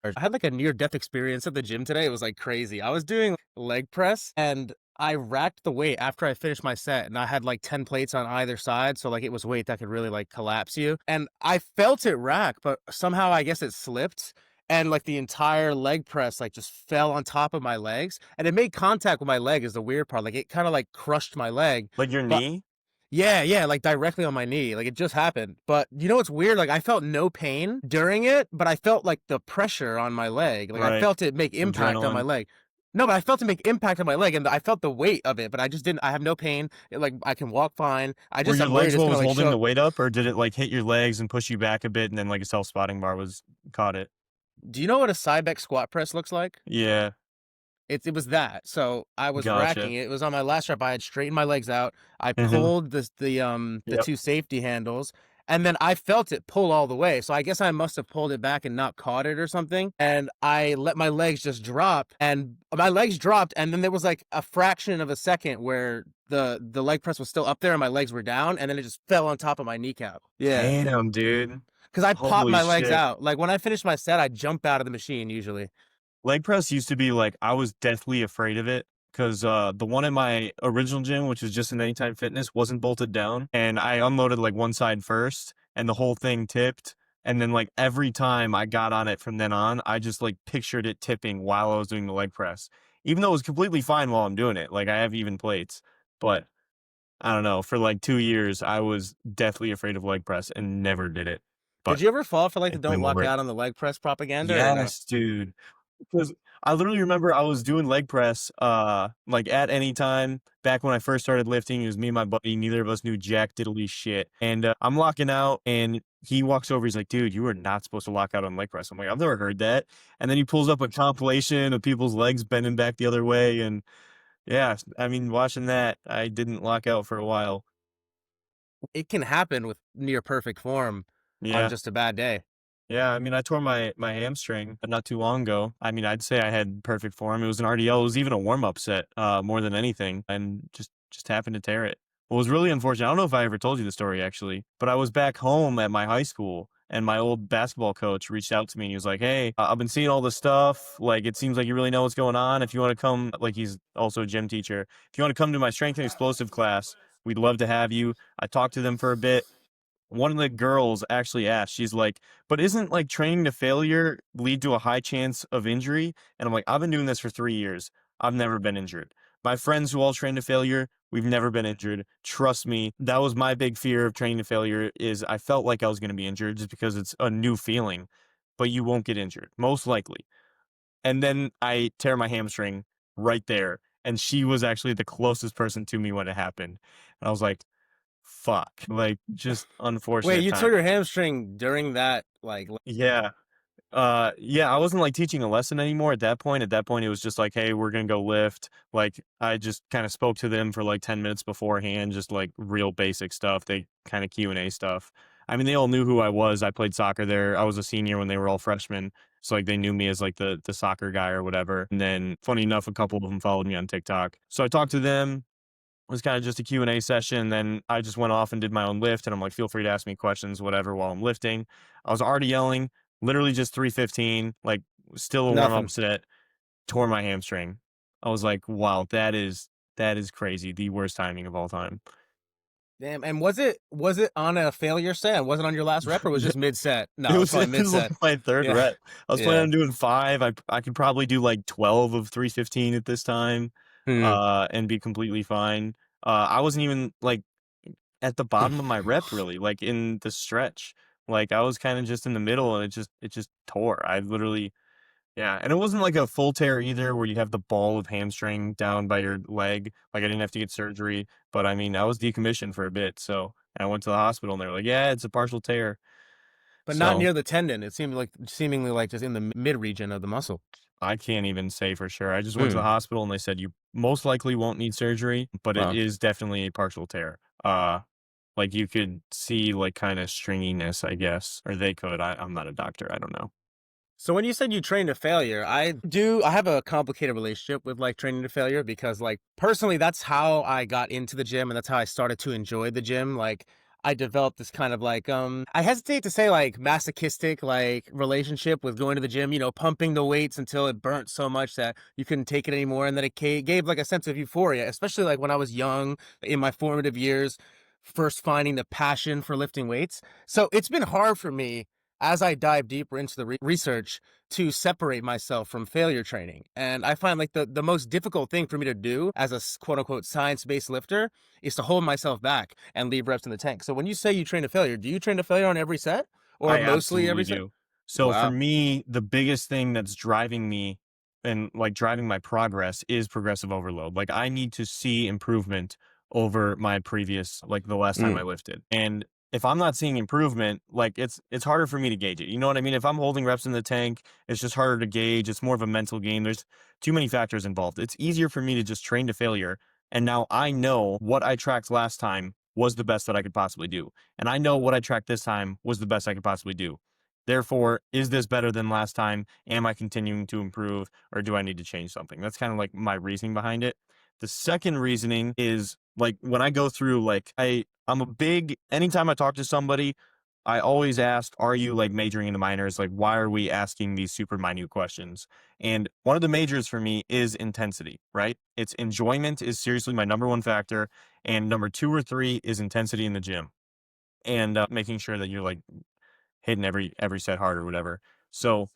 I had like a near death experience at the gym today. It was like crazy. I was doing leg press and I racked the weight after I finished my set and I had like 10 plates on either side. So like it was weight that could really like collapse you. And I felt it rack, but somehow I guess it slipped. And like the entire leg press like just fell on top of my legs and it made contact with my leg is the weird part. Like it kind of like crushed my leg. Like your But knee? yeah, like directly on my knee. Like it just happened. But you know what's weird? Like I felt no pain during it, but I felt like the pressure on my leg. Like I Right. felt it make impact on my Adrenaline. leg. No, but I felt it make impact on my leg and I felt the weight of it, but I just didn't I have no pain. Like I can walk fine. Were your I'm worried legs it's what gonna was like holding show. the weight up, or did it like hit your legs and push you back a bit and then like a self-spotting bar was caught it? Do you know what a Cybex squat press looks like? Yeah, It was that. So I was racking gotcha. it. It was on my last rep. I had straightened my legs out. I Hmm. pulled the Yep. two safety handles, and then I felt it pull all the way. So I guess I must have pulled it back and not caught it or something. And I let my legs just drop, and my legs dropped, and then there was like a fraction of a second where the leg press was still up there and my legs were down, and then it just fell on top of my kneecap. Yeah. Damn, dude. Because I popped Holy my legs shit. out. Like when I finish my set, I jump out of the machine usually. Leg press used to be like I was deathly afraid of it because the one in my original gym, which was just an Anytime Fitness, wasn't bolted down, and I unloaded like one side first, and the whole thing tipped. And then like every time I got on it from then on, I just like pictured it tipping while I was doing the leg press, even though it was completely fine while I'm doing it. Like I have even plates, but I don't know. For like 2 years, I was deathly afraid of leg press and never did it. Did But you ever fall for like the thankfully, don't I'm walk over it. out on the leg press propaganda or no? Yes, dude. Because I literally remember I was doing leg press, like at any time back when I first started lifting. It was me and my buddy. Neither of us knew jack diddly shit. And I'm locking out, and he walks over. He's like, "Dude, you were not supposed to lock out on leg press." I'm like, "I've never heard that." And then he pulls up a compilation of people's legs bending back the other way, and yeah, I mean, watching that, I didn't lock out for a while. It can happen with near perfect form on Yeah. just a bad day. Yeah, I mean, I tore my hamstring not too long ago. I mean, I'd say I had perfect form. It was an RDL. It was even a warm-up set, more than anything, and just happened to tear it. What was really unfortunate, I don't know if I ever told you the story actually, but I was back home at my high school, and my old basketball coach reached out to me and he was like, "Hey, I've been seeing all this stuff. Like, it seems like you really know what's going on. If you want to come," like he's also a gym teacher. "If you want to come to my strength and explosive class, we'd love to have you." I talked to them for a bit. One of the girls actually asked, she's like, "But isn't like training to failure lead to a high chance of injury?" And I'm like, "I've been doing this for 3 years. I've never been injured. My friends who all train to failure, we've never been injured. Trust me." That was my big fear of training to failure is I felt like I was going to be injured just because it's a new feeling, but you won't get injured, most likely. And then I tear my hamstring right there. And she was actually the closest person to me when it happened. And I was like, fuck, like just Wait, unfortunate you tore time. your hamstring during that Yeah. Yeah, I wasn't like teaching a lesson anymore at that point. At that point, it was just like, hey, we're gonna go lift. Like I just kind of spoke to them for like 10 minutes beforehand, just like real basic stuff. They kind of Q&A stuff. I mean, they all knew who I was. I played soccer there. I was a senior when they were all freshmen. So like they knew me as like the soccer guy or whatever. And then funny enough, a couple of them followed me on TikTok. So I talked to them. It was kind of just a Q&A session. Then I just went off and did my own lift. And I'm like, feel free to ask me questions, whatever, while I'm lifting. I was already yelling, literally just 315, like still a warm up nothing. set, tore my hamstring. I was like, wow, that is crazy. The worst timing of all time. Damn. And was it on a failure set? Was it on your last rep or was it Yeah, just mid set? No, it it was was probably it mid was set. like my third Yeah. rep. I was planning Yeah. on doing five. I could probably do like 12 of 315 at this time, Hmm. and be completely fine. I wasn't even like at the bottom of my rep really, like in the stretch. Like I was kind of just in the middle and it just tore. I literally yeah, and it wasn't like a full tear either where you have the ball of hamstring down by your leg. Like I didn't have to get surgery, but I mean, I was decommissioned for a bit, so and I went to the hospital and they were like, "Yeah, it's a partial tear." But not So, near the tendon. It seemed like seemingly like just in the mid region of the muscle. I can't even say for sure. I just went to the Hmm. hospital and they said you most likely won't need surgery, but it Wow. is definitely a partial tear. Like you could see like kind of stringiness, I guess, or they could. I'm not a doctor. I don't know. So when you said you train to failure, I have a complicated relationship with like training to failure because like personally that's how I got into the gym and that's how I started to enjoy the gym. Like I developed this kind of like I hesitate to say like masochistic like relationship with going to the gym, pumping the weights until it burnt so much that you couldn't take it anymore, and then it gave like a sense of euphoria, especially like when I was young in my formative years, first finding the passion for lifting weights. So it's been hard for me as I dive deeper into the research to separate myself from failure training. And I find like the most difficult thing for me to do as a quote unquote science based lifter is to hold myself back and leave reps in the tank. So when you say you train to failure, do you train to failure on every set or I mostly every absolutely set? do. So for Wow. me, the biggest thing that's driving me and like driving my progress is progressive overload. Like I need to see improvement over my previous, like the last time I Mm. lifted. And if I'm not seeing improvement, like it's harder for me to gauge it. You know what I mean? If I'm holding reps in the tank, it's just harder to gauge. It's more of a mental game. There's too many factors involved. It's easier for me to just train to failure. And now I know what I tracked last time was the best that I could possibly do. And I know what I tracked this time was the best I could possibly do. Therefore, is this better than last time? Am I continuing to improve or do I need to change something? That's kind of like my reasoning behind it. The second reasoning is like when I go through like I'm a big anytime I talk to somebody, I always ask, are you like majoring in the minors? Like why are we asking these super minute questions? And one of the majors for me is intensity, right? It's enjoyment is seriously my number one factor and number 2 or 3 is intensity in the gym and making sure that you're like hitting every set hard or whatever. So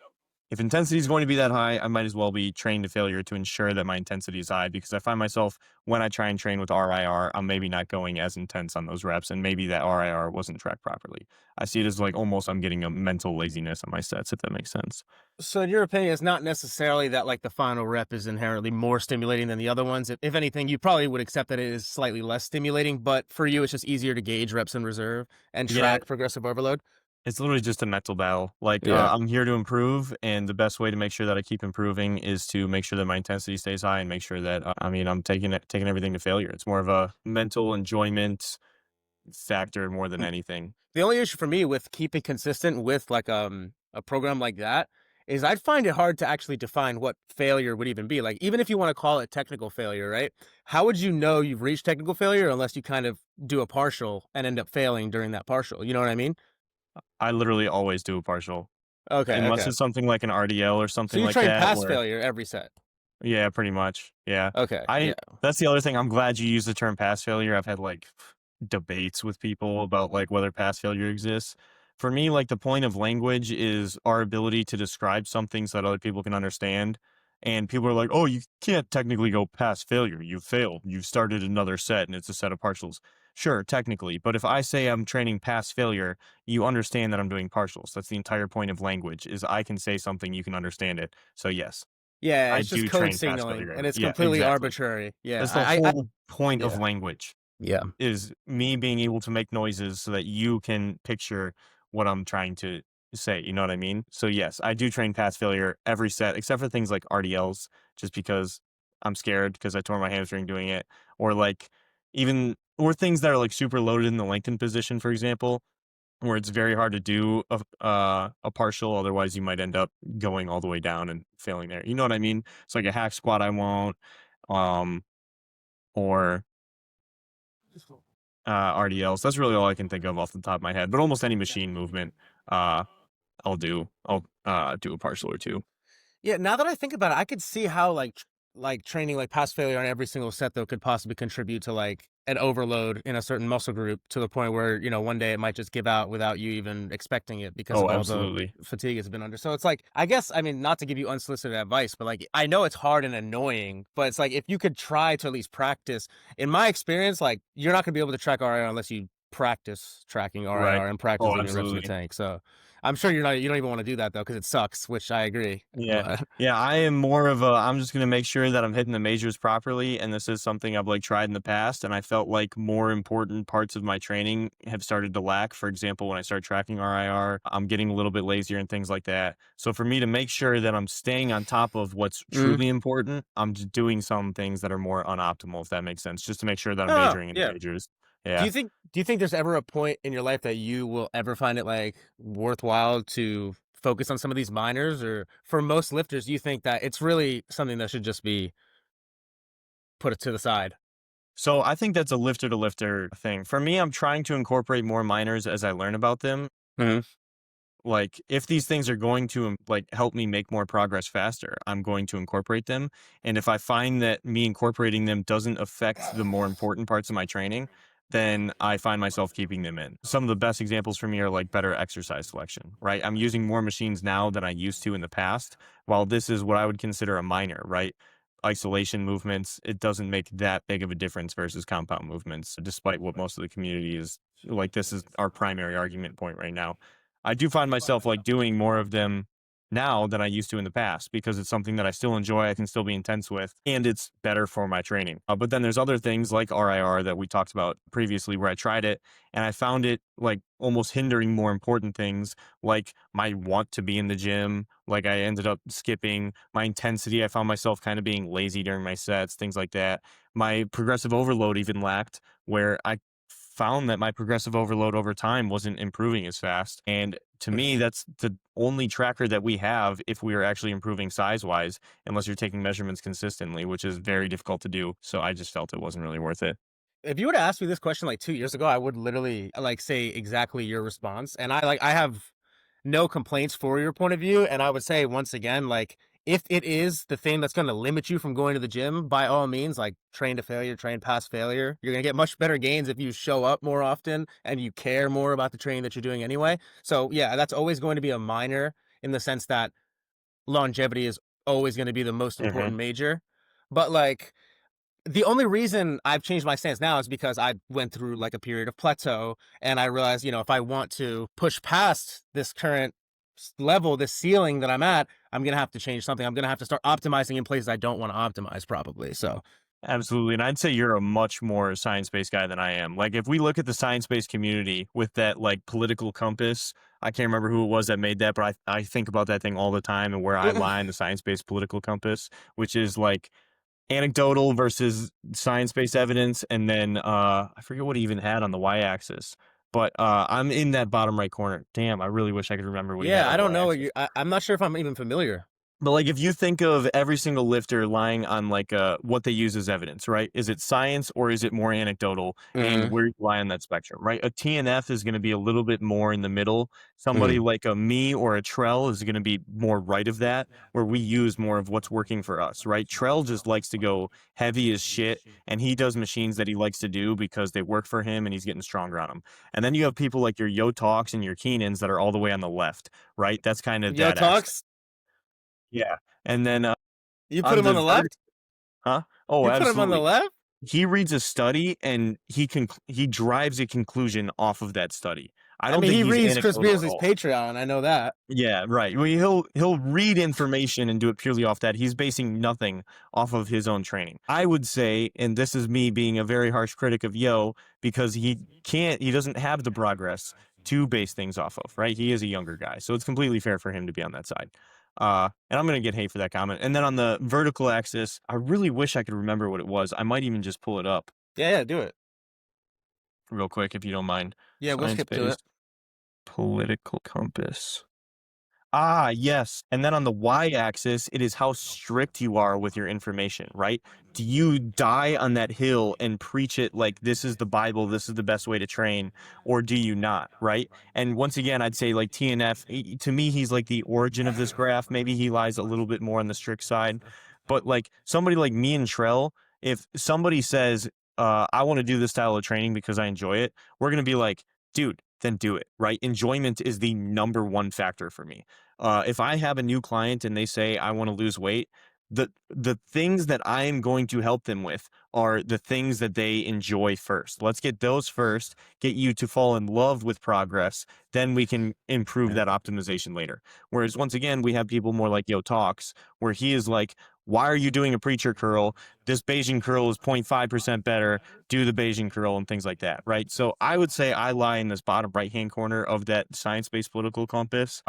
if intensity is going to be that high, I might as well be trained to failure to ensure that my intensity is high because I find myself when I try and train with RIR, I'm maybe not going as intense on those reps and maybe that RIR wasn't tracked properly. I see it as like almost I'm getting a mental laziness on my sets, if that makes sense. So in your opinion, it's not necessarily that like the final rep is inherently more stimulating than the other ones. If anything, you probably would accept that it is slightly less stimulating, but for you, it's just easier to gauge reps in reserve and Yeah, track progressive overload. it's literally just a mental battle. Like Yeah. I'm here to improve, and the best way to make sure that I keep improving is to make sure that my intensity stays high and make sure that I mean I'm taking everything to failure. It's more of a mental enjoyment factor more than anything. The only issue for me with keeping consistent with like a program like that is I'd find it hard to actually define what failure would even be. Like even if you want to call it technical failure, right? How would you know you've reached technical failure unless you kind of do a partial and end up failing during that partial? You know what I mean? I literally always do a partial, Okay, unless okay. it's something like an RDL or So something you like train that past where failure every set. yeah, pretty much. Yeah. Okay, I yeah. That's the other thing. I'm glad you used the term pass failure. I've had like debates with people about like whether pass failure exists. For me, like the point of language is our ability to describe something so that other people can understand. And people are like, oh, you can't technically go past failure. You failed. You've started another set and it's a set of partials. Sure, technically. But if I say I'm training past failure, you understand that I'm doing partials. That's the entire point of language is I can say something, you can understand it. So yes, Yeah, I it's just do code train past signaling failure and every it's yeah, completely exactly. arbitrary. Yeah, That's the whole point of yeah. language Yeah. is me being able to make noises so that you can picture what I'm trying to say, you know what I mean? So yes, I do train past failure every set except for things like RDLs just because I'm scared because I tore my hamstring doing it or like even or things that are like super loaded in the lengthened position for example where it's very hard to do a partial, otherwise you might end up going all the way down and failing there. You know what I mean? It's like a hack squat I won't, um, or RDLs. That's really all I can think of off the top of my head. But almost any machine movement, uh, I'll do. I'll do a partial or two. Yeah, now that I think about it, I could see how like training like pass failure on every single set though could possibly contribute to like an overload in a certain muscle group to the point where, one day it might just give out without you even expecting it because Oh, of all the absolutely. fatigue it's been under. So it's like, I guess, I mean, not to give you unsolicited advice, but like I know it's hard and annoying, but it's like if you could try to at least practice, in my experience, like you're not gonna be able to track RIR unless you practice tracking Right. RIR and practice Oh, leaving reps in the absolutely. tank. So I'm sure you don't even want to do that though, because it sucks, which I agree. Yeah. But Yeah, I am more of a I'm just gonna make sure that I'm hitting the majors properly, and this is something I've, like, tried in the past, and I felt like more important parts of my training have started to lack. For example, when I start tracking RIR, I'm getting a little bit lazier and things like that. So for me to make sure that I'm staying on top of what's mm. truly important, I'm just doing some things that are more unoptimal, if that makes sense, just to make sure that I'm Oh, majoring in the yeah. majors. Do Yeah. you think do you think there's ever a point in your life that you will ever find it like worthwhile to focus on some of these minors, or for most lifters, you think that it's really something that should just be put it to the side? So I think that's a lifter to lifter thing. For me, I'm trying to incorporate more minors as I learn about them. Mhm. Like, if these things are going to like help me make more progress faster, I'm going to incorporate them. And if I find that me incorporating them doesn't affect the more important parts of my training, then I find myself keeping them in. Some of the best examples for me are like better exercise selection, right? I'm using more machines now than I used to in the past. While this is what I would consider a minor, right? Isolation movements, it doesn't make that big of a difference versus compound movements, despite what most of the community is like. This is our primary argument point right now. I do find myself like doing more of them now than I used to in the past because it's something that I still enjoy, I can still be intense with, and it's better for my training. But then there's other things like RIR that we talked about previously where I tried it and I found it like almost hindering more important things like my want to be in the gym. Like I ended up skipping my intensity. I found myself kind of being lazy during my sets, things like that. My progressive overload even lacked where I found that my progressive overload over time wasn't improving as fast. And to me, that's the only tracker that we have if we are actually improving size wise, unless you're taking measurements consistently, which is very difficult to do. So I just felt it wasn't really worth it. If you would have asked me this question like 2 years ago, I would literally, like, say exactly your response, and I have no complaints for your point of view, and I would say once again, like, if it is the thing that's gonna limit you from going to the gym, by all means, like, train to failure, train past failure. You're gonna get much better gains if you show up more often and you care more about the training that you're doing anyway. So, yeah, that's always going to be a minor in the sense that longevity is always gonna be the most Hmm. important major. But, like, the only reason I've changed my stance now is because I went through like a period of plateau and I realized, if I want to push past this current level, this ceiling that I'm at, I'm going to have to change something. I'm going to have to start optimizing in places I don't want to optimize probably. So, Absolutely. And I'd say you're a much more science based guy than I am. Like, if we look at the science based community with that like political compass, I can't remember who it was that made that, but I think about that thing all the time and where I lie in the science based political compass, which is like anecdotal versus science-based evidence, and then I forget what he even had on the y-axis, but I'm in that bottom right corner. Damn, I really wish I could remember what he had yeah, on I the don't know what y-axis. I'm not sure if I'm even familiar. But like if you think of every single lifter lying on like what they use as evidence, right? Is it science or is it more anecdotal? And Hmm. where you lie on that spectrum, right? A TNF is going to be a little bit more in the middle. Somebody Hmm. like a me or a Trell is going to be more right of that, where we use more of what's working for us, right? Trell just likes to go heavy as shit, and he does machines that he likes to do because they work for him and he's getting stronger on them. And then you have people like your Yo Talks and your Keenans that are all the way on the left, right? That's kind of Yo that axis. talks, Yeah. And then you put on him the on the left. huh? Oh, You put him on the absolutely. left. He reads a study and he drives a conclusion off of that study. I I don't mean, think he he's reads Chris anecdotal at Beardsley's all. Patreon. I know that. Yeah, right. Well, he'll read information and do it purely off that. He's basing nothing off of his own training. I would say, and this is me being a very harsh critic of Yo, because he doesn't have the progress to base things off of, right? He is a younger guy, so it's completely fair for him to be on that side. And I'm gonna get hate for that comment. And then on the vertical axis, I really wish I could remember what it was. I might even just pull it up Yeah, yeah, do it. real quick if you don't mind. Yeah, we'll skip to it. Science-based political compass. Ah, yes. And then on the y-axis, it is how strict you are with your information, right? Do you die on that hill and preach it like this is the Bible, this is the best way to train, or do you not, right? And once again, I'd say like TNF, to me, he's like the origin of this graph. Maybe he lies a little bit more on the strict side, but like somebody like me and Trell, if somebody says, I want to do this style of training because I enjoy it, we're going to be like, dude, then do it, right? Enjoyment is the number one factor for me. If I have a new client and they say I want to lose weight, the things that I am going to help them with are the things that they enjoy first. Let's get those first, get you to fall in love with progress, then we can improve that optimization later. Whereas once again, we have people more like Yo Talks, where he is like, why are you doing a preacher curl? This Bayesian curl is 0.5% better. Do the Bayesian curl and things like that, right? So I would say I lie in this bottom right hand corner of that science based political compass.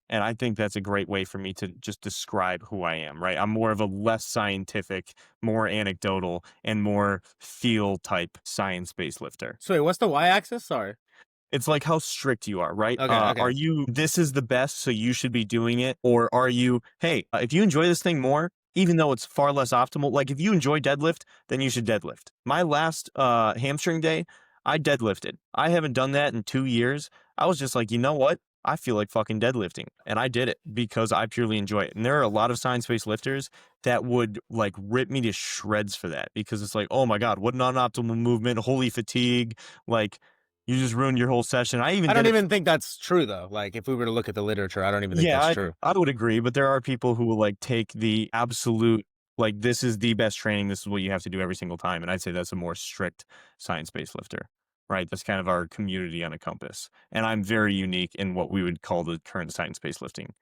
And I think that's a great way for me to just describe who I am, right? I'm more of a less scientific, more anecdotal, and more feel type science based lifter. So wait, what's the y-axis? Sorry. It's like how strict you are, right? Okay, Are okay. you, this is the best, so you should be doing it? Or are you, hey, if you enjoy this thing more, even though it's far less optimal. Like if you enjoy deadlift, then you should deadlift. My last hamstring day, I deadlifted. I haven't done that in 2 years. I was just like, you know what? I feel like fucking deadlifting. And I did it because I purely enjoy it. And there are a lot of science-based lifters that would like rip me to shreds for that because it's like, oh my God, what an unoptimal movement, holy fatigue. Like you just ruined your whole session. I even I don't did it. even think that's true though. Like if we were to look at the literature, I don't even think Yeah, that's I true. I would agree, but there are people who will, like, take the absolute like, "This is the best training, this is what you have to do every single time," and I'd say that's a more strict science-based lifter, right? That's kind of our community on a compass, and I'm very unique in what we would call the current science-based lifting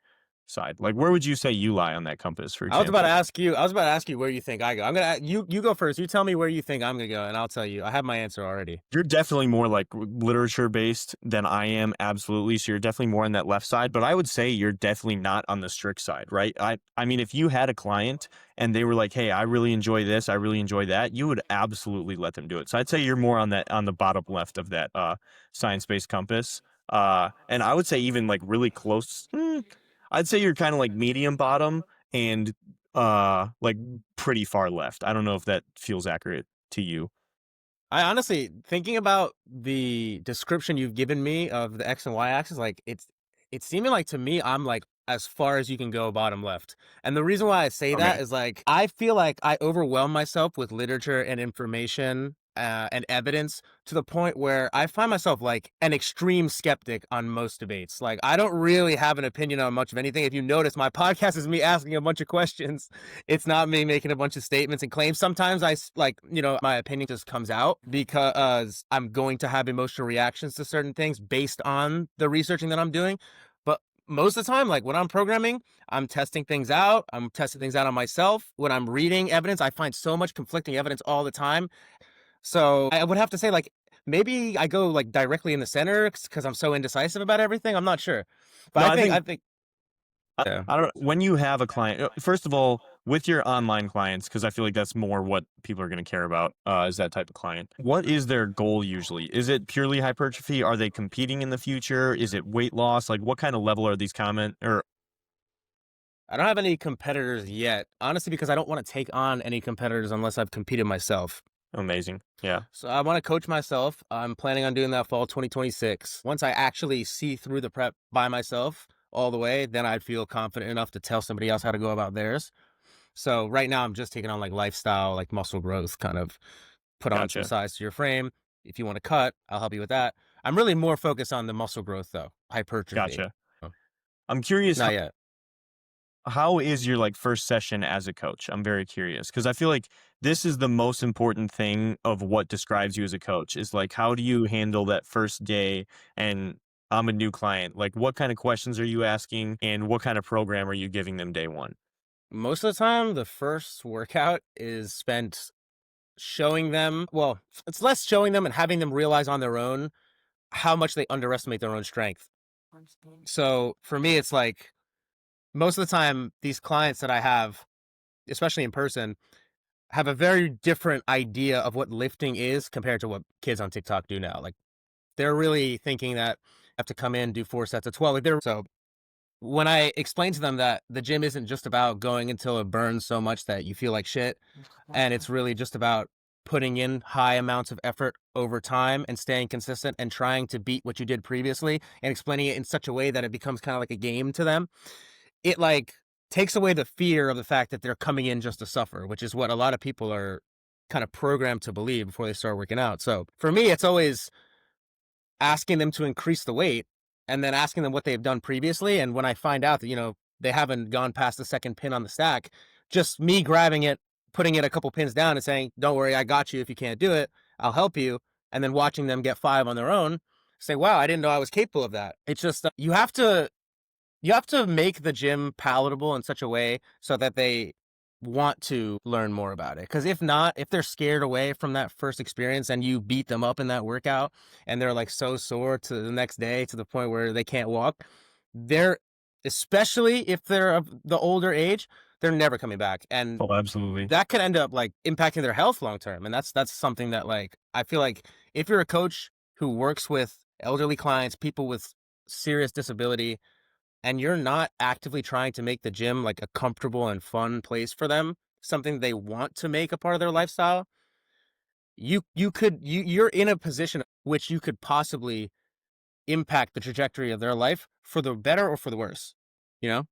side. Like, where would you say you lie on that compass, for example? I was about to ask you where you think I go. You go first. You tell me where you think I'm gonna go, and I'll tell you. I have my answer already. You're definitely more like literature based than I am, absolutely. So you're definitely more on that left side, but I would say you're definitely not on the strict side, right? I mean, if you had a client and they were like, "Hey, I really enjoy this, I really enjoy that," you would absolutely let them do it. So I'd say you're more on that on the bottom left of that science-based compass. And I would say even like really close. I'd say you're kind of like medium bottom and like pretty far left. I don't know if that feels accurate to you. I honestly, thinking about the description you've given me of the X and Y axis, like it's seeming like to me I'm like as far as you can go bottom left. And the reason why I say Okay. that is like I feel like I overwhelm myself with literature and information and evidence to the point where I find myself like an extreme skeptic on most debates. Like I don't really have an opinion on much of anything. If you notice, my podcast is me asking a bunch of questions. It's not me making a bunch of statements and claims. Sometimes like, my opinion just comes out because I'm going to have emotional reactions to certain things based on the researching that I'm doing. But most of the time, like when I'm programming, I'm testing things out. I'm testing things out on myself. When I'm reading evidence, I find so much conflicting evidence all the time. So I would have to say, like, maybe I go like directly in the center because I'm so indecisive about everything. I'm not sure, but No, I think, yeah. I don't when you have a client, first of all, with your online clients, because I feel like that's more what people are going to care about, is that type of client. What is their goal usually? Is it purely hypertrophy? Are they competing in the future? Is it weight loss? Like, what kind of level are these comment or I don't have any competitors yet, honestly, because I don't want to take on any competitors unless I've competed myself. amazing? Yeah, So I want to coach myself. I'm planning on doing that fall 2026. Once I actually see through the prep by myself all the way, then I'd feel confident enough to tell somebody else how to go about theirs. So right now I'm just taking on like lifestyle, like muscle growth, kind of put on some gotcha, size to your frame. If you want to cut, I'll help you with that. I'm really more focused on the muscle growth though, hypertrophy. gotcha. Oh, I'm curious not yet. how is your like first session as a coach? I'm very curious because I feel like this is the most important thing of what describes you as a coach is like how do you handle that first day and I'm a new client. Like what kind of questions are you asking and what kind of program are you giving them day one? Most of the time, the first workout is spent showing them, well, it's less showing them and having them realize on their own how much they underestimate their own strength. So for me, it's like most of the time, these clients that I have, especially in person, have a very different idea of what lifting is compared to what kids on TikTok do now. Like they're really thinking that I have to come in, do 4 sets of 12. Like they're so when I explain to them that the gym isn't just about going until it burns so much that you feel like shit, and it's really just about putting in high amounts of effort over time and staying consistent and trying to beat what you did previously and explaining it in such a way that it becomes kind of like a game to them. It like takes away the fear of the fact that they're coming in just to suffer, which is what a lot of people are kind of programmed to believe before they start working out. So for me, it's always asking them to increase the weight and then asking them what they've done previously. And when I find out that, they haven't gone past the second pin on the stack, just me grabbing it, putting it a couple pins down and saying, don't worry, I got you. If you can't do it, I'll help you. And then watching them get 5 on their own, say, wow, I didn't know I was capable of that. It's just, you have to make the gym palatable in such a way so that they want to learn more about it. Because if not, if they're scared away from that first experience and you beat them up in that workout and they're like so sore to the next day to the point where they can't walk, they're, especially if they're of the older age, they're never coming back. And Oh, absolutely. that could end up like impacting their health long term. And that's something that like I feel like if you're a coach who works with elderly clients, people with serious disability, and you're not actively trying to make the gym like a comfortable and fun place for them, something they want to make a part of their lifestyle, you're in a position which you could possibly impact the trajectory of their life for the better or for the worse, you know?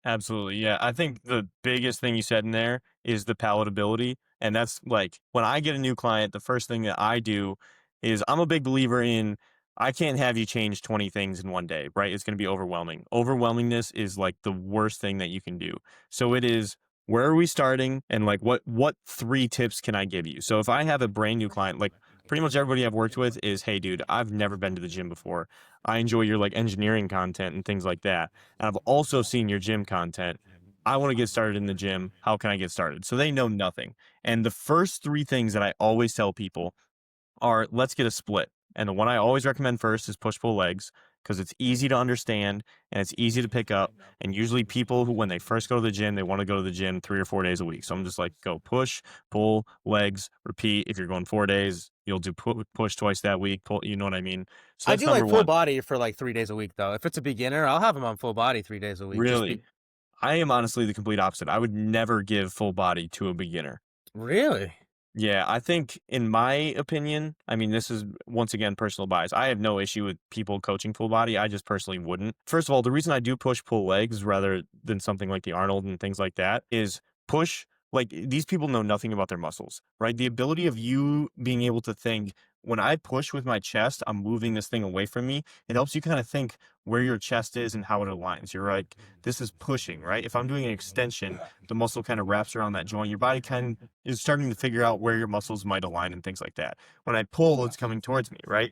Absolutely. Yeah. I think the biggest thing you said in there is the palatability. And that's like when I get a new client, the first thing that I do is I'm a big believer in I can't have you change 20 things in one day, right? It's going to be overwhelming. Overwhelmingness is like the worst thing that you can do. So it is where are we starting and like what three tips can I give you? So if I have a brand new client, like pretty much everybody I've worked with is, hey dude, I've never been to the gym before. I enjoy your like engineering content and things like that, and I've also seen your gym content. I want to get started in the gym. How can I get started? So they know nothing. And the first three things that I always tell people are let's get a split. And the one I always recommend first is push pull legs because it's easy to understand and it's easy to pick up. And usually people who, when they first go to the gym, they want to go to the gym 3 or 4 days a week. So I'm just like, go push, pull, legs, repeat. If you're going 4 days, you'll do push twice that week. Pull, you know what I mean? So I that's do number like full one. body for like 3 days a week, though. If it's a beginner, I'll have them on full body 3 days a week. Just be Really? I am honestly the complete opposite. I would never give full body to a beginner. Really? Yeah, I think in my opinion, I mean, this is once again personal bias. I have no issue with people coaching full body. I just personally wouldn't. First of all, the reason I do push pull legs rather than something like the Arnold and things like that is push, like these people know nothing about their muscles, right? The ability of you being able to think, when I push with my chest, I'm moving this thing away from me. It helps you kind of think where your chest is and how it aligns. You're like, this is pushing, right? If I'm doing an extension, the muscle kind of wraps around that joint. Your body kind of is starting to figure out where your muscles might align and things like that. When I pull, it's coming towards me, right?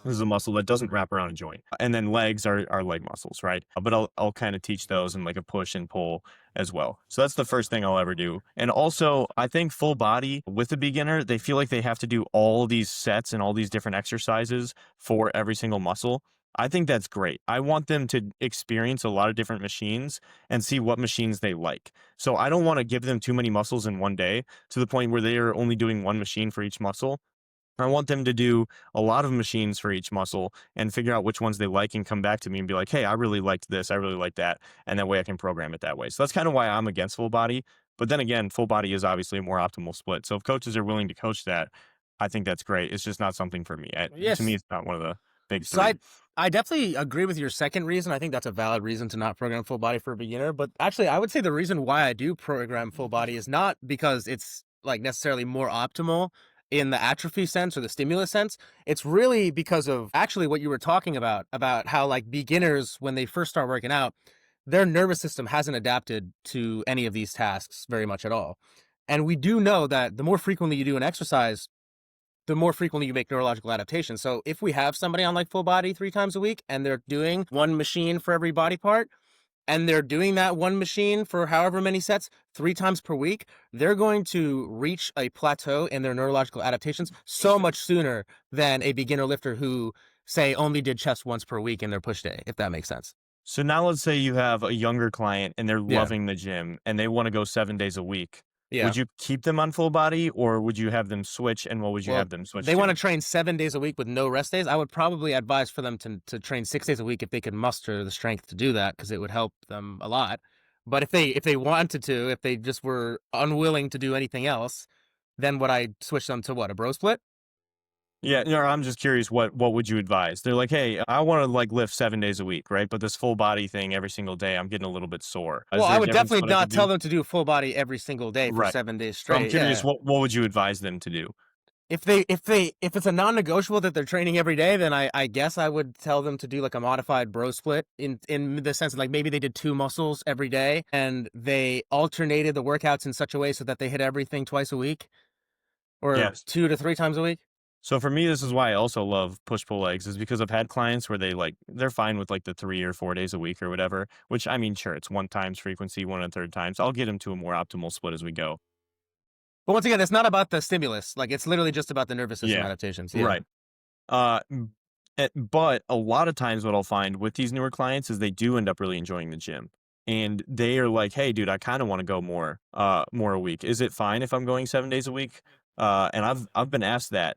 This is a muscle that doesn't wrap around a joint. And then legs are leg muscles, right? But I'll kind of teach those in like a push and pull as well. So that's the first thing I'll ever do. And also, I think full body with a beginner, they feel like they have to do all these sets and all these different exercises for every single muscle. I think that's great. I want them to experience a lot of different machines and see what machines they like. So I don't want to give them too many muscles in one day to the point where they are only doing one machine for each muscle. I want them to do a lot of machines for each muscle and figure out which ones they like and come back to me and be like, hey, I really liked this. I really like that. And that way I can program it that way. So that's kind of why I'm against full body. But then again, full body is obviously a more optimal split. So if coaches are willing to coach that, I think that's great. It's just not something for me. To me, Yes. it's not one of the big So three. I definitely agree with your second reason. I think that's a valid reason to not program full body for a beginner. But actually, I would say the reason why I do program full body is not because it's like necessarily more optimal in the atrophy sense or the stimulus sense. It's really because of actually what you were talking about how like beginners, when they first start working out, their nervous system hasn't adapted to any of these tasks very much at all. And we do know that the more frequently you do an exercise, the more frequently you make neurological adaptations. So if we have somebody on like full body 3 times a week and they're doing one machine for every body part, and they're doing that one machine for however many sets 3 times per week, they're going to reach a plateau in their neurological adaptations so much sooner than a beginner lifter who, say, only did chest once per week in their push day, if that makes sense. So now let's say you have a younger client and they're Yeah. loving the gym and they want to go 7 days a week. Yeah. Would you keep them on full body or would you have them switch and what would you Well, have them switch they want to to? train 7 days a week with no rest days. I would probably advise for them to train 6 days a week if they could muster the strength to do that, because it would help them a lot. But if they wanted to, if they just were unwilling to do anything else, then would I switch them to what, a bro split? Yeah, no, I'm just curious what would you advise? They're like, "Hey, I wanna, like, lift 7 days a week, right? But this full body thing every single day, I'm getting a little bit sore. Well, Is I there a would difference definitely what I not could tell do?" them to do full body every single day for Right. 7 days So I'm straight. curious, Yeah. what would you advise them to do? If it's a non-negotiable that they're training every day, then I guess I would tell them to do like a modified bro split in the sense of like maybe they did 2 muscles every day and they alternated the workouts in such a way so that they hit everything twice a week or Yes. 2 to 3 times a week. So for me, this is why I also love push-pull legs is because I've had clients where they're fine with, like, the 3 or 4 days a week or whatever, which, I mean, sure, it's 1 times frequency, 1 1/3 times. I'll get them to a more optimal split as we go. But once again, it's not about the stimulus. Like it's literally just about the nervous system Yeah. adaptations. Yeah. Right. M but a lot of times what I'll find with these newer clients is they do end up really enjoying the gym, and they are like, "Hey, dude, I kinda wanna go more a week. Is it fine if I'm going 7 days a week?" And I've been asked that,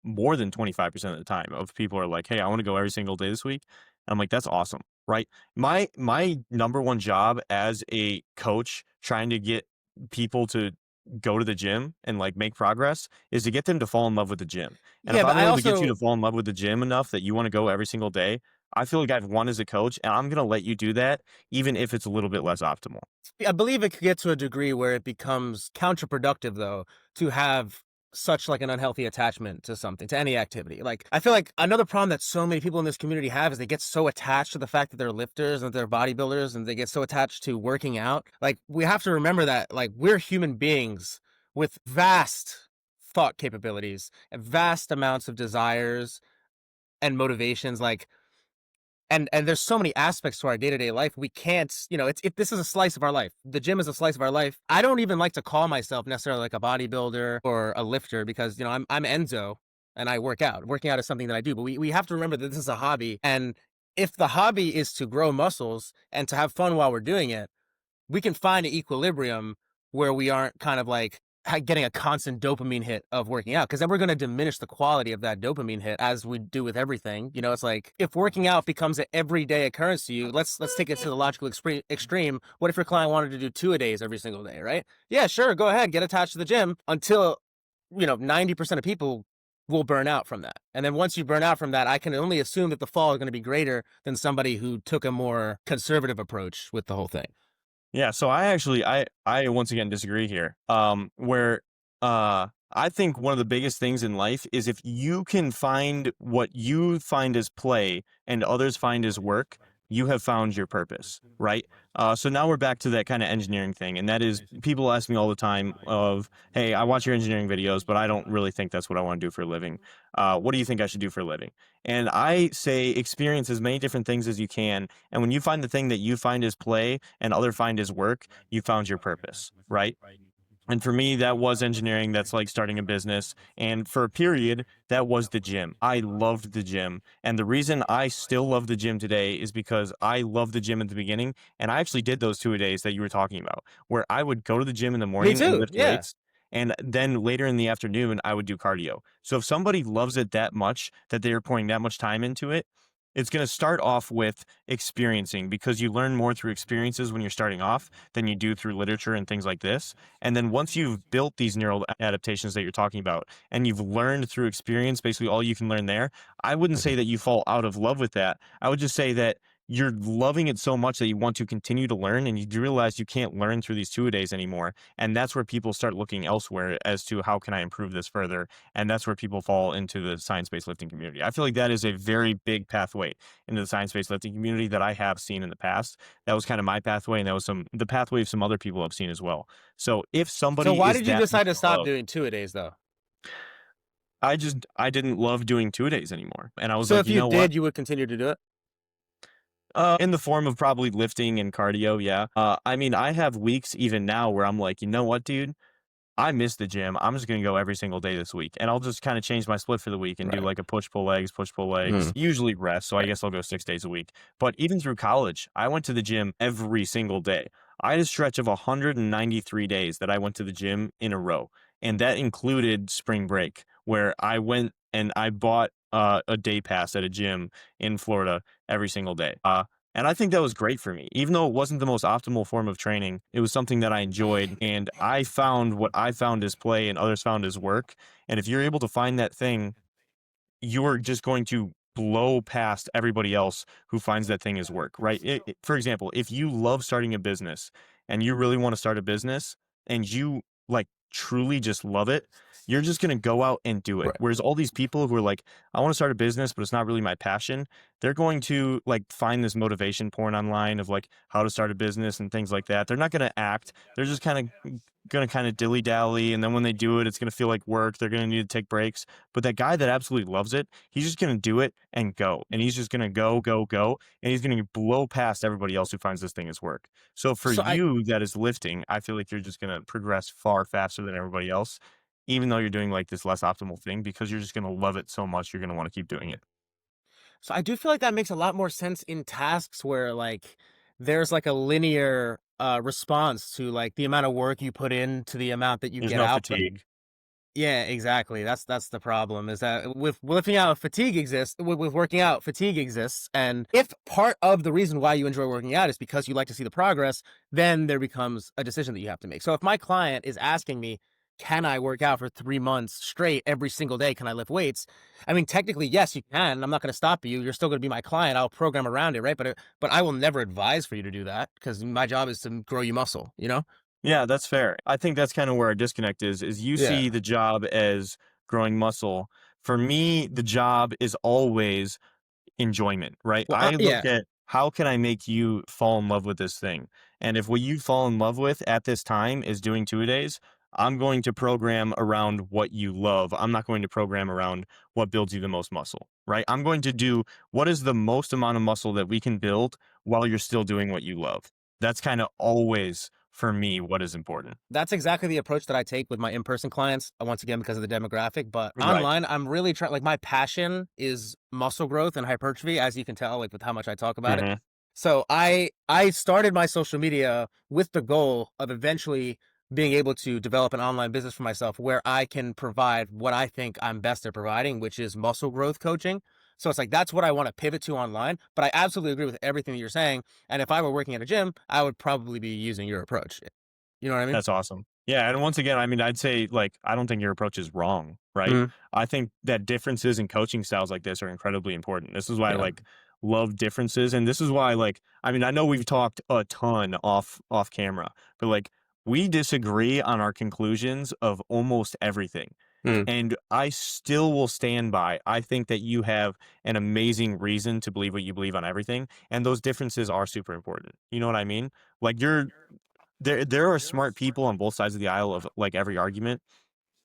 more than 25% of the time of people are like, "Hey, I wanna go every single day this week." And I'm like, "That's awesome." right? My number one job as a coach trying to get people to go to the gym and like make progress is to get them to fall in love with the gym. And if Yeah, but I'm I able to get you also to fall in love with the gym enough that you want to go every single day, I feel like I've won as a coach and I'm going to let you do that even if it's a little bit less optimal. I believe it could get to a degree where it becomes counterproductive though to have such like an unhealthy attachment to something, to any activity. Like I feel like another problem that so many people in this community have is they get so attached to the fact that they're lifters and they're bodybuilders and they get so attached to working out. Like we have to remember that like we're human beings with vast thought capabilities and vast amounts of desires and motivations. Like and there's so many aspects to our day-to-day life. We can't, it's if this is a slice of our life. The gym is a slice of our life. I don't even like to call myself necessarily like a bodybuilder or a lifter because, I'm Enzo and I work out. Working out is something that I do, but we have to remember that this is a hobby. And if the hobby is to grow muscles and to have fun while we're doing it, we can find an equilibrium where we aren't kind of like getting a constant dopamine hit of working out because then we're going to diminish the quality of that dopamine hit as we do with everything. It's like if working out becomes an everyday occurrence to you, let's take it to the logical extreme. What if your client wanted to do 2-a-days every single day, right? Yeah, sure, go ahead, get attached to the gym until 90% of people will burn out from that. And then once you burn out from that, I can only assume that the fall is going to be greater than somebody who took a more conservative approach with the whole thing. Yeah, so I once again disagree here. Where I think one of the biggest things in life is if you can find what you find as play and others find as work, you have found your purpose, right? So now we're back to that kind of engineering thing, and that is people ask me all the time of, "Hey, I watch your engineering videos, but I don't really think that's what I want to do for a living. What do you think I should do for a living?" And I say experience as many different things as you can, and when you find the thing that you find is play and other find is work, you found your purpose, right? And for me, that was engineering. That's like starting a business. And for a period, that was the gym. I loved the gym. And the reason I still love the gym today is because I loved the gym at the beginning. And I actually did those 2-a-days that you were talking about, where I would go to the gym in the Me morning and too. lift Yeah. weights. And then later in the afternoon, I would do cardio. So if somebody loves it that much that they're pouring that much time into it, it's going to start off with experiencing because you learn more through experiences when you're starting off than you do through literature and things like this. And then once you've built these neural adaptations that you're talking about and you've learned through experience, basically all you can learn there, I wouldn't say that you fall out of love with that. I would just say that you're loving it so much that you want to continue to learn and you do realize you can't learn through these 2-a-days anymore. And that's where people start looking elsewhere as to how can I improve this further. And that's where people fall into the science-based lifting community. I feel like that is a very big pathway into the science-based lifting community that I have seen in the past. That was kind of my pathway, and that was the pathway of some other people I've seen as well. So if So somebody why is did you that much decide to in stop love, doing 2-a-days though? I didn't love doing 2-a-days anymore. And I was So like, if you you know what? did, you would continue to do it? In the form of probably lifting and cardio, yeah. I mean, I have weeks even now where I'm like, you know what, dude? I miss the gym. I'm just gonna go every single day this week, and I'll just kind of change my split for the week and do Right. like a push pull Mm, legs. Usually rest, so I right. guess I'll go 6 days a week. But even through college, I went to the gym every single day. I had a stretch of 193 days that I went to the gym in a row, and that included spring break, where I went and I bought a day pass at a gym in Florida every single day. And I think that was great for me. Even though it wasn't the most optimal form of training, it was something that I enjoyed. And I found what I found as play and others found as work. And if you're able to find that thing, you're just going to blow past everybody else who finds that thing as work, right? For example, if you love starting a business and you really want to start a business and you like truly just love it, you're just going to go out and do it. Right. Whereas all these people who are like, I want to start a business, but it's not really my passion, they're going to like find this motivation porn online of like how to start a business and things like that. They're not going to act. They're just kind of going to kind of dilly dally. And then when they do it, it's going to feel like work. They're going to need to take breaks. But that guy that absolutely loves it, he's just going to do it and go. And he's just going to go, go, go. And he's going to blow past everybody else who finds this thing as work. So for So I you that is lifting, I feel like you're just going to progress far faster than everybody else, even though you're doing like this less optimal thing because you're just going to love it so much. You're going to want to keep doing it. so I do feel like that makes a lot more sense in tasks where like there's like a linear response to like the amount of work you put in to the amount that you There's get no out. But fatigue. Yeah, exactly. That's the problem is that with lifting out fatigue exists, with working out fatigue exists. And if part of the reason why you enjoy working out is because you like to see the progress, then there becomes a decision that you have to make. So if my client is asking me, can I work out for 3 months straight every single day? Can I lift weights? I mean, technically, yes, you can. I'm not going to stop you. You're still going to be my client. I'll program around it, right? But I will never advise for you to do that because my job is to grow you muscle, you know? Yeah, that's fair. I think that's kind of where our disconnect is you Yeah. see the job as growing muscle. For me, the job is always enjoyment, right? Well, I look yeah. at how can I make you fall in love with this thing? And if what you fall in love with at this time is doing 2 days, I'm going to program around what you love. I'm not going to program around what builds you the most muscle, right? I'm going to do what is the most amount of muscle that we can build while you're still doing what you love. That's kind of always for me what is important. That's exactly the approach that I take with my in-person clients, once again, because of the demographic. But Right. online, I'm really trying, like, my passion is muscle growth and hypertrophy, as you can tell, like, with how much I talk about it. Hmm. So I started my social media with the goal of eventually being able to develop an online business for myself where I can provide what I think I'm best at providing, which is muscle growth coaching. So it's like that's what I want to pivot to online. But I absolutely agree with everything that you're saying. And if I were working at a gym, I would probably be using your approach. You know what I mean? That's awesome. Yeah, and once again, I mean, I'd say, like, I don't think your approach is wrong, right? Mhm. I think that differences in coaching styles like this are incredibly important. This is why I, Yeah. like, love differences, and this is why, like, I mean, I know we've talked a ton off camera, but, like, we disagree on our conclusions of almost everything, Mm. and I still will stand by, I think that you have an amazing reason to believe what you believe on everything, and those differences are super important. You know what I mean? Like, there are smart people on both sides of the aisle of, like, every argument,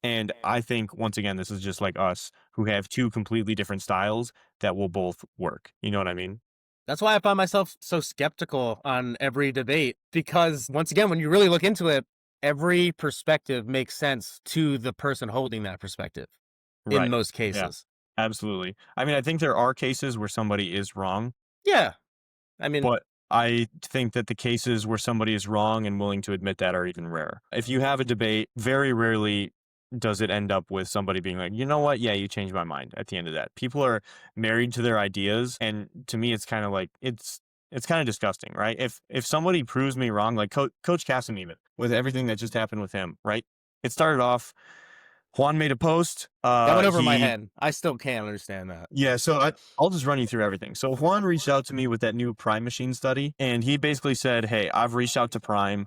and I think, once again, this is just like us who have 2 completely different styles that will both work, you know what I mean? That's why I find myself so skeptical on every debate because once again, when you really look into it, every perspective makes sense to the person holding that perspective in Right. most Yeah, cases. absolutely. I mean, I think there are cases where somebody is wrong, Yeah. I mean, but I think that the cases where somebody is wrong and willing to admit that are even rare. If you have a debate, very rarely does it end up with somebody being like, you know what? Yeah, you changed my mind at the end of that. People are married to their ideas. And to me, it's kind of like, it's kind of disgusting, right? If somebody proves me wrong, like Coach Cassim, even with everything that just happened with him, right? It started off, Juan made a post. that went over my He head. I still can't understand that. Yeah, so I'll just run you through everything. So Juan reached out to me with that new Prime machine study, and he basically said, "Hey, I've reached out to Prime.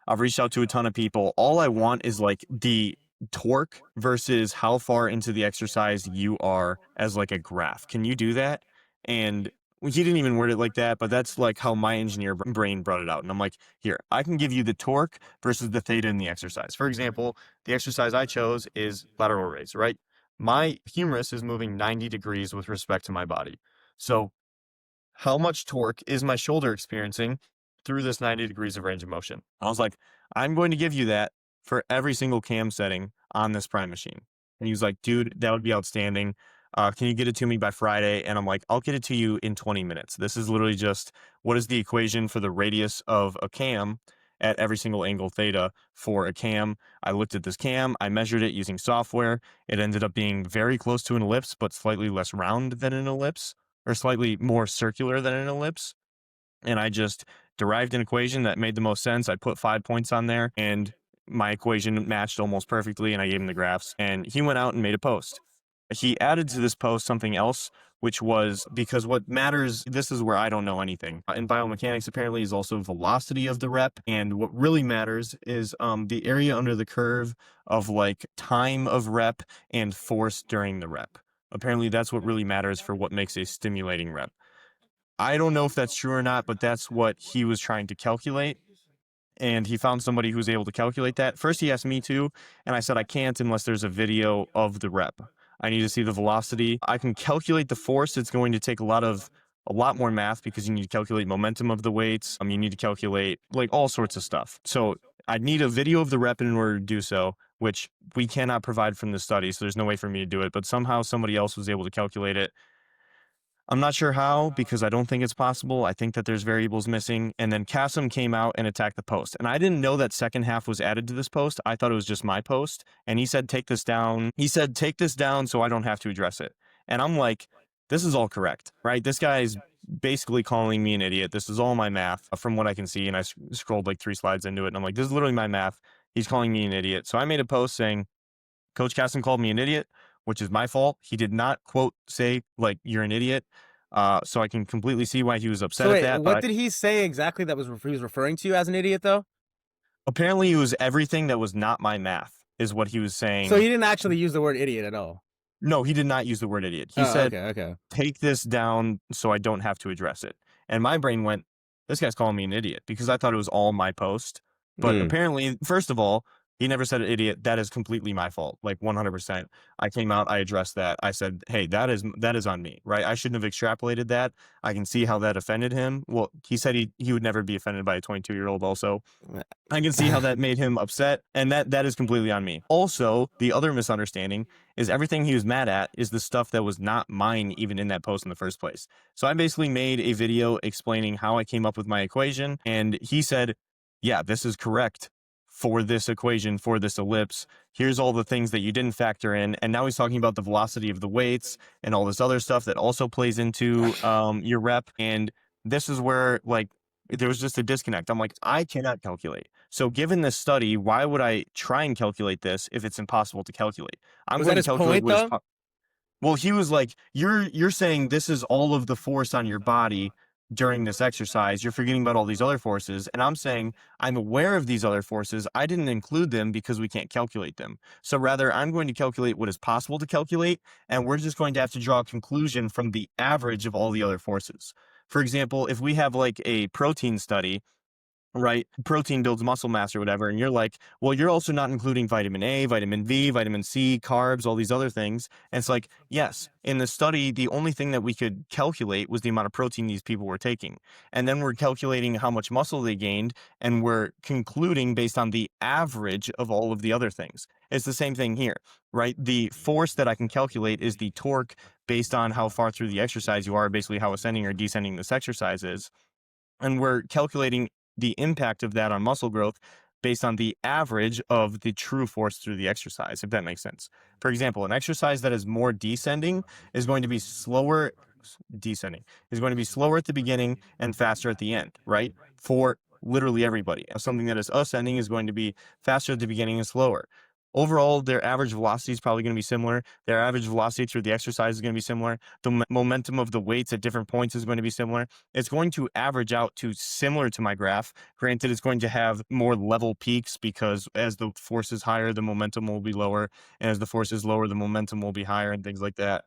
I've reached out to a ton of people. All I want is like the torque versus how far into the exercise you are as like a graph. Can you do that?" And he didn't even word it like that, but that's like how my engineer brain brought it out. And I'm like, here, I can give you the torque versus the theta in the exercise. For example, the exercise I chose is lateral raise, right? My humerus is moving 90 degrees with respect to my body. So how much torque is my shoulder experiencing through this 90 degrees of range of motion? I was like, I'm going to give you that for every single cam setting on this Prime machine. And he was like, dude, that would be outstanding. Can you get it to me by Friday? And I'm like, I'll get it to you in 20 minutes. This is literally just what is the equation for the radius of a cam at every single angle theta for a cam. I looked at this cam, I measured it using software. It ended up being very close to an ellipse, but slightly less round than an ellipse or slightly more circular than an ellipse. And I just derived an equation that made the most sense. I put 5 points on there and my equation matched almost perfectly. And I gave him the graphs and he went out and made a post. He added to this post something else, which was because what matters, this is where I don't know anything. In biomechanics, apparently, is also velocity of the rep. And what really matters is the area under the curve of like time of rep and force during the rep. Apparently, that's what really matters for what makes a stimulating rep. I don't know if that's true or not, but that's what he was trying to calculate. And he found somebody who was able to calculate that. First, he asked me to, and I said I can't unless there's a video of the rep. I need to see the velocity. I can calculate the force. It's going to take a lot more math because you need to calculate momentum of the weights. You need to calculate like all sorts of stuff. So I need a video of the rep in order to do so, which we cannot provide from the study. So there's no way for me to do it. But somehow somebody else was able to calculate it. I'm not sure how because I don't think it's possible. I think that there's variables missing. And then Kasem came out and attacked the post. And I didn't know that second half was added to this post. I thought it was just my post. And he said, take this down. He said, take this down so I don't have to address it. And I'm like, this is all correct, right? This guy is basically calling me an idiot. This is all my math from what I can see. And I scrolled like 3 slides into it. And I'm like, this is literally my math. He's calling me an idiot. So I made a post saying, Coach Casson called me an idiot, which is my fault. He did not quote say like you're an idiot. So I can completely see why he was upset So at wait, that. what But did he say exactly that he was referring to you as an idiot though? apparently it was everything that was not my math is what he was So he saying. didn't actually use the word idiot at all. No, he did not use the word idiot. He Oh, said, okay, okay. take this down so I don't have to address it. And my brain went, this guy's calling me an idiot because I thought it was all my post. But Mm. apparently, first of all, he never said idiot. That is completely my fault. Like 100%. I came out, I addressed that. I said, hey, that is on me, right? I shouldn't have extrapolated that. I can see how that offended him. Well, he said he would never be offended by a 22-year-old also. I can see how that made him upset, and that is completely on me. Also, the other misunderstanding is everything he was mad at is the stuff that was not mine even in that post in the first place. So I basically made a video explaining how I came up with my equation, and he said, yeah, this is correct for this equation, for this ellipse. Here's all the things that you didn't factor in. And now he's talking about the velocity of the weights and all this other stuff that also plays into your rep. And this is where like there was just a disconnect. I'm like, I cannot calculate. So given this study, why would I try and calculate this if it's impossible to calculate? I'm Was going that to his calculate point what is though? well, he was like, you're saying this is all of the force on your body during this exercise. You're forgetting about all these other forces. And I'm saying I'm aware of these other forces. I didn't include them because we can't calculate them. So rather, I'm going to calculate what is possible to calculate, and we're just going to have to draw a conclusion from the average of all the other forces. For example, if we have like a protein study, right? Protein builds muscle mass or whatever. And you're like, well, you're also not including vitamin A, vitamin B, vitamin C, carbs, all these other things. And it's like, yes, in the study, the only thing that we could calculate was the amount of protein these people were taking. And then we're calculating how much muscle they gained. And we're concluding based on the average of all of the other things. It's the same thing here, right? The force that I can calculate is the torque based on how far through the exercise you are, basically how ascending or descending this exercise is. And we're calculating the impact of that on muscle growth based on the average of the true force through the exercise, if that makes sense. For example, an exercise that is more descending is going to be slower, descending is going to be slower at the beginning and faster at the end, right? For literally everybody. Something that is ascending is going to be faster at the beginning and slower. Overall, their average velocity is probably going to be similar. Their average velocity through the exercise is going to be similar. The momentum of the weights at different points is going to be similar. It's going to average out to similar to my graph. Granted, it's going to have more level peaks because as the force is higher, the momentum will be lower. And as the force is lower, the momentum will be higher and things like that.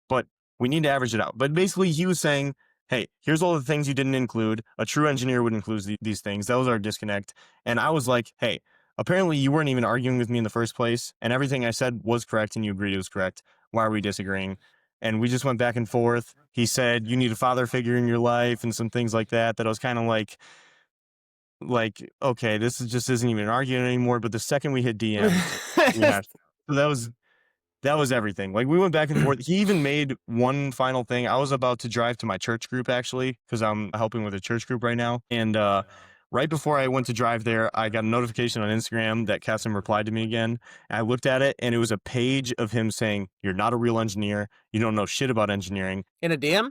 But we need to average it out. But basically, he was saying, hey, here's all the things you didn't include. A true engineer would include these things. That was our disconnect. And I was like, hey, apparently you weren't even arguing with me in the first place. And everything I said was correct and you agreed it was correct. Why are we disagreeing? And we just went back and forth. He said, you need a father figure in your life and some things like that, that I was kind of like, okay, this is just isn't even an argument anymore. But the second we hit DMs, we hashed. So that was everything. Like we went back and forth. He even made one final thing. I was about to drive to my church group actually, because I'm helping with a church group right now. And right before I went to drive there, I got a notification on Instagram that Cassim replied to me again. And I looked at it and it was a page of him saying, you're not a real engineer. You don't know shit about engineering. In a DM?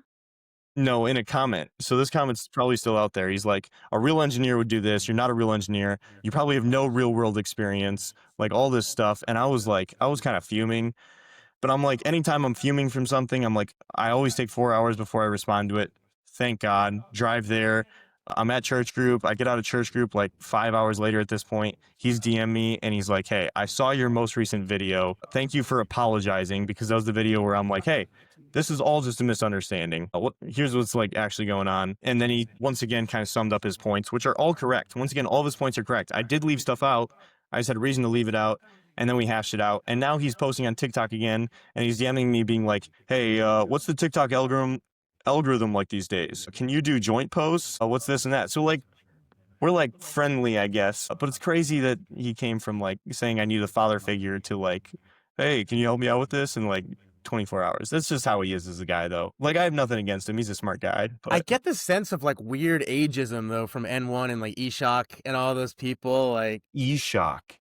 No, in a comment. So this comment's probably still out there. He's like, a real engineer would do this. You're not a real engineer. You probably have no real world experience, like all this stuff. And I was like, I was kind of fuming. But I'm like, anytime I'm fuming from something, I'm like, I always take 4 hours before I respond to it. Thank God. Drive there. I'm at church group. I get out of church group like 5 hours later at this point. He's DM me and he's like, hey, I saw your most recent video. Thank you for apologizing because that was the video where I'm like, hey, this is all just a misunderstanding. Here's what's like actually going on. And then he once again kind of summed up his points, which are all correct. Once again, all of his points are correct. I did leave stuff out. I just had a reason to leave it out. And then we hashed it out. And now he's posting on TikTok again. And he's DMing me being like, hey, what's the TikTok algorithm like these days? Can you do joint posts? What's this and that? So like, we're like friendly, I guess. But it's crazy that he came from like saying I need a father figure to like, hey, can you help me out with this? And like, 24 hours. That's just how he is as a guy, though. Like, I have nothing against him. He's a smart guy, I but get this sense of like weird ageism though from N1 and like Eshok and all those people. Like, E-Shock.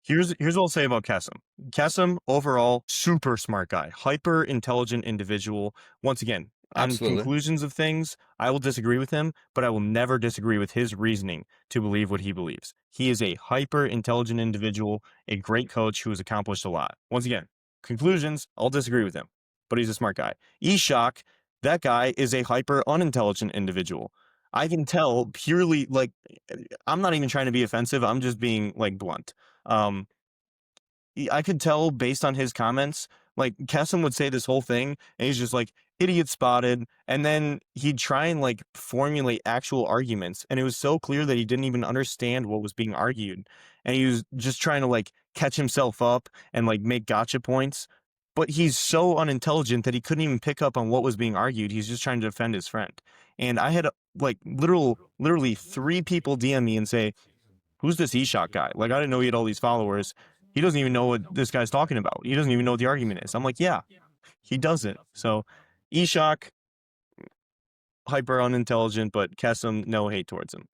Here's what I'll say about Kesem. Kesem, overall, super smart guy, hyper intelligent individual. Once again, on absolutely. conclusions of things, I will disagree with him, but I will never disagree with his reasoning to believe what he believes. He is a hyper intelligent individual, a great coach who has accomplished a lot. Once again, conclusions, I'll disagree with him, but he's a smart guy. Eshok, that guy is a hyper unintelligent individual. I can tell purely like I'm not even trying to be offensive. I'm just being like blunt. Um, I could tell based on his comments, like Kesem would say this whole thing, and he's just like idiot spotted, and then he'd try and like formulate actual arguments, and it was so clear that he didn't even understand what was being argued, and he was just trying to like catch himself up and like make gotcha points. But he's so unintelligent that he couldn't even pick up on what was being argued. He's just trying to defend his friend. And I had like literally three people DM me and say, who's this eShot guy? Like, I didn't know he had all these followers. He doesn't even know what this guy's talking about. He doesn't even know what the argument is. I'm like, yeah, he doesn't. So, eShock, hyper unintelligent, but Kesem, no hate towards him.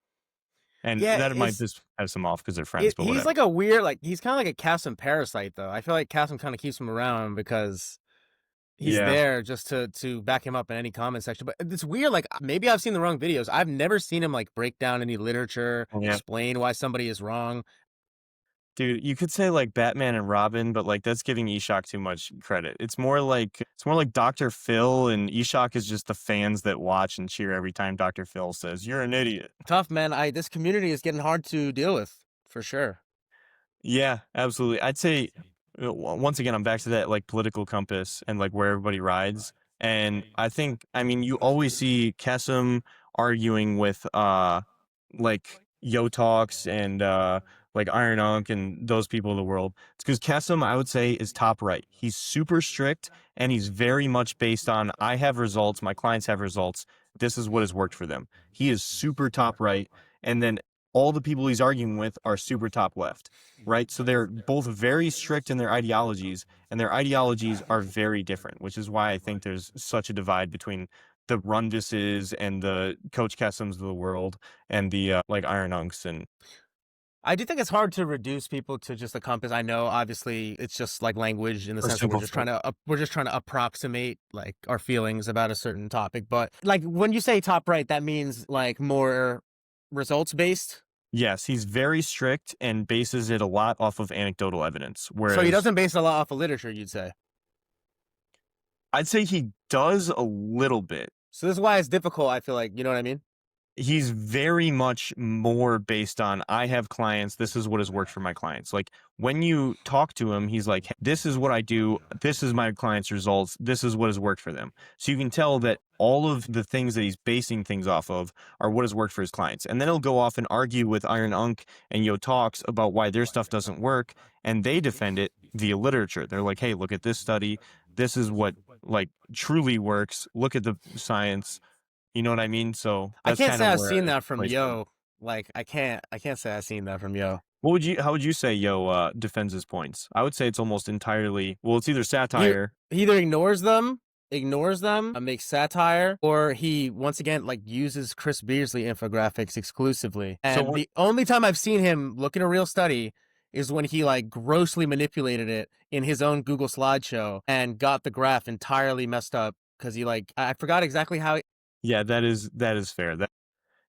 And Yeah, that might it's just piss him off because they're friends, but he's whatever. like a weird like he's kind of like a Cassim parasite though. I feel like Cassim kind of keeps him around because he's Yeah. there just to back him up in any comment section. But it's weird. Like maybe I've seen the wrong videos. I've never seen him like break down any literature, Yeah. explain why somebody is wrong. Dude, you could say like Batman and Robin, but like that's giving Eshok too much credit. It's more like Dr. Phil, and Eshok is just the fans that watch and cheer every time Dr. Phil says, "You're an idiot." Tough man. I this community is getting hard to deal with for sure. Yeah, absolutely. I'd say once again, I'm back to that like political compass and like where everybody rides. And I think, I mean, you always see Kesem arguing with like Yo Talks and like Iron Unk and those people of the world. It's because Kesem, I would say, is top right. He's super strict and he's very much based on I have results, my clients have results. This is what has worked for them. He is super top right. And then all the people he's arguing with are super top left, right? So they're both very strict in their ideologies, and their ideologies are very different, which is why I think there's such a divide between the Runduses and the Coach Kesems of the world and the like Iron Unks and I do think it's hard to reduce people to just a compass. I know, obviously, it's just like language in the or sense that we're simple just folk. trying to we're just trying to approximate like our feelings about a certain topic. But like when you say top right, that means like more results based. Yes, he's very strict and bases it a lot off of anecdotal evidence. So he Whereas doesn't base a lot off of literature, you'd say. I'd say he does a little bit. So this is why it's difficult. I feel like you know what I mean. He's very much more based on I have clients, this is what has worked for my clients. Like when you talk to him, he's like, this is what I do, this is my clients' results, this is what has worked for them. So you can tell that all of the things that he's basing things off of are what has worked for his clients. And then he'll go off and argue with Iron Unk and Yo Talks about why their stuff doesn't work, and they defend it via literature. They're like, hey, look at this study, this is what like truly works, look at the science. You know what I mean? So I that's can't kind say of I've where seen I that from place them. Yo. Like I can't say I've seen that from Yo. How would you say Yo defends his points? I would say it's almost entirely, well, it's either He satire. he either ignores them, makes satire, or he once again like uses Chris Beardsley infographics exclusively. So And what, the only time I've seen him look at a real study is when he like grossly manipulated it in his own Google slideshow and got the graph entirely messed up because he like I forgot exactly how yeah, that is fair. That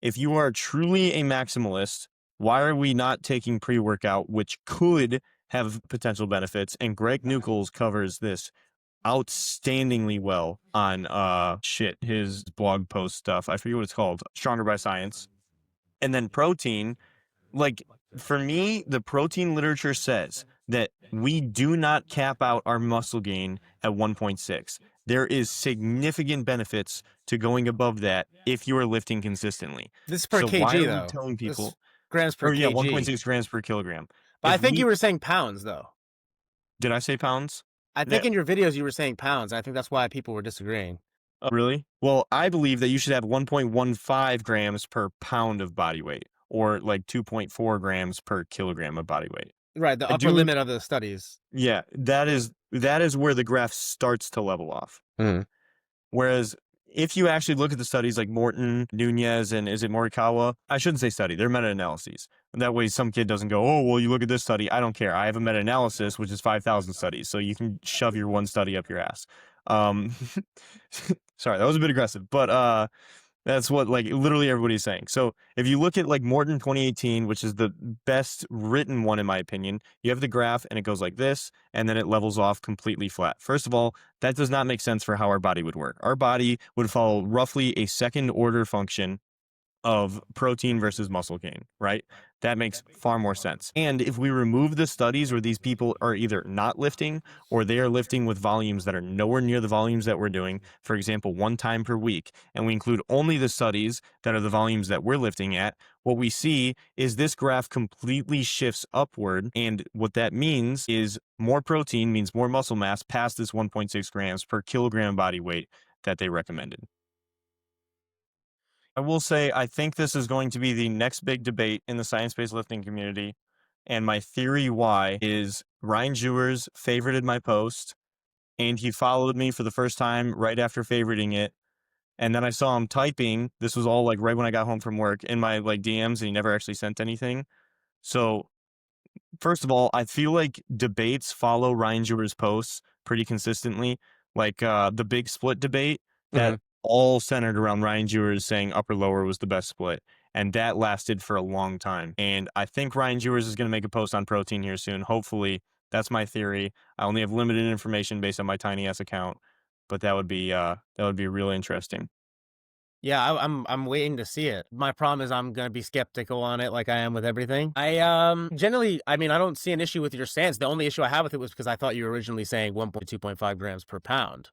if you are truly a maximalist, why are we not taking pre-workout, which could have potential benefits? And Greg Nuckols covers this outstandingly well on his blog post stuff. I forget what it's called. Stronger by Science. And then protein. Like for me, the protein literature says that we do not cap out our muscle gain at 1.6. There is significant benefits to going above that if you are lifting consistently. this is per So why kg are we though. telling This people, grams per or yeah, kg. 1.6 grams per kilogram? But I If think you we were saying pounds though. did I say pounds? I think in your videos you were saying pounds. I think that's why people were disagreeing. Oh, really? Well, I believe that you should have 1.15 grams per pound of body weight, or like 2.4 grams per kilogram of body weight. Right, the I upper do limit of the studies. yeah, that is where the graph starts to level off. Mhm. Whereas if you actually look at the studies like Morton, Nunez, and is it Morikawa? I shouldn't say study, they're meta-analyses. That way some kid doesn't go, oh, well, you look at this study. I don't care. I have a meta-analysis, which is 5,000 studies. So you can shove your one study up your ass. Um, sorry, that was a bit aggressive, but that's what like literally everybody's saying. So if you look at like Morton 2018, which is the best written one in my opinion, you have the graph and it goes like this, and then it levels off completely flat. First of all, that does not make sense for how our body would work. Our body would follow roughly a second order function of protein versus muscle gain, right? That makes far more sense. And if we remove the studies where these people are either not lifting or they are lifting with volumes that are nowhere near the volumes that we're doing, for example, 1 time per week, and we include only the studies that are the volumes that we're lifting at, what we see is this graph completely shifts upward. And what that means is more protein means more muscle mass past this 1.6 grams per kilogram body weight that they recommended. I will say I think this is going to be the next big debate in the science-based lifting community. And my theory why is Ryan Jewers favorited my post and he followed me for the first time right after favoriting it. And then I saw him typing. This was all like right when I got home from work in my like DMs and he never actually sent anything. So first of all, I feel like debates follow Ryan Jewers's posts pretty consistently. Like the big split debate that Mhm. all centered around Ryan Jewers saying upper lower was the best split. And that lasted for a long time. And I think Ryan Jewers is going to make a post on protein here soon. Hopefully, that's my theory. I only have limited information based on my tiny ass account, but that would be really interesting. Yeah, I'm waiting to see it. My problem is I'm gonna be skeptical on it like I am with everything. Generally, I mean, I don't see an issue with your stance. The only issue I have with it was because I thought you were originally saying 1.2.5 grams per pound.